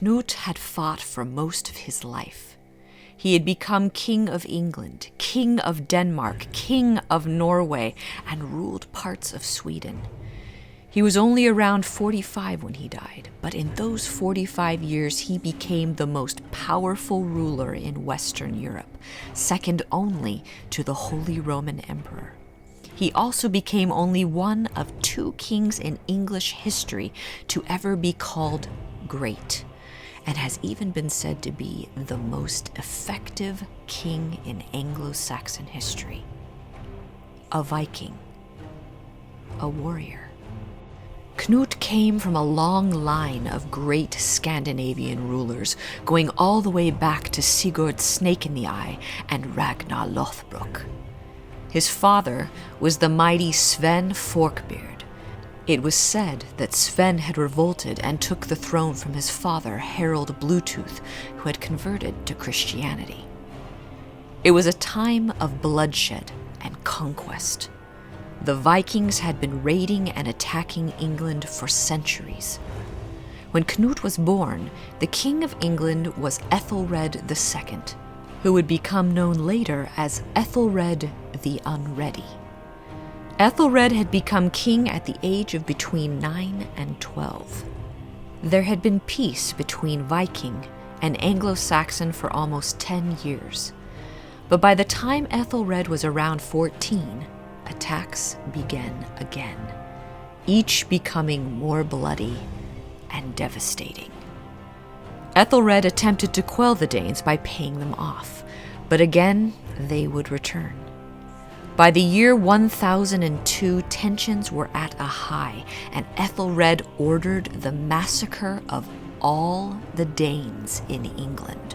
Cnut had fought for most of his life. He had become King of England, King of Denmark, King of Norway, and ruled parts of Sweden. He was only around 45 when he died, but in those 45 years he became the most powerful ruler in Western Europe, second only to the Holy Roman Emperor. He also became only one of 2 kings in English history to ever be called great, and has even been said to be the most effective king in Anglo-Saxon history. A Viking. A warrior. Cnut came from a long line of great Scandinavian rulers, going all the way back to Sigurd Snake in the Eye and Ragnar Lothbrook. His father was the mighty Sweyn Forkeard. It was said that Sweyn had revolted and took the throne from his father, Harald Bluetooth, who had converted to Christianity. It was a time of bloodshed and conquest. The Vikings had been raiding and attacking England for centuries. When Cnut was born, the King of England was Ethelred II, who would become known later as Ethelred the Unready. Ethelred had become king at the age of between 9 and 12. There had been peace between Viking and Anglo-Saxon for almost 10 years. But by the time Ethelred was around 14, attacks began again, each becoming more bloody and devastating. Ethelred attempted to quell the Danes by paying them off, but again they would return. By the year 1002, tensions were at a high, and Ethelred ordered the massacre of all the Danes in England.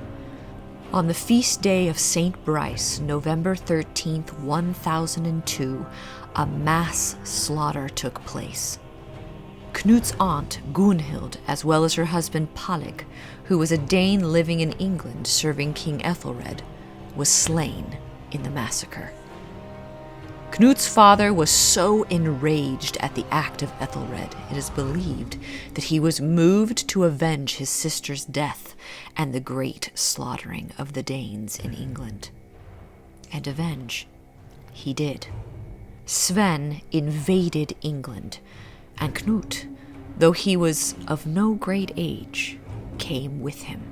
On the feast day of St. Brice, November 13th, 1002, a mass slaughter took place. Cnut's aunt, Gunhild, as well as her husband Palig, who was a Dane living in England serving King Ethelred, was slain in the massacre. Cnut's father was so enraged at the act of Ethelred, it is believed that he was moved to avenge his sister's death and the great slaughtering of the Danes in England. And avenge he did. Sweyn invaded England, and Cnut, though he was of no great age, came with him.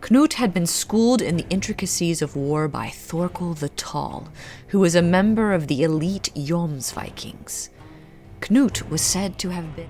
Cnut had been schooled in the intricacies of war by Thorkel the Tall, who was a member of the elite Jomsvikings. Cnut was said to have been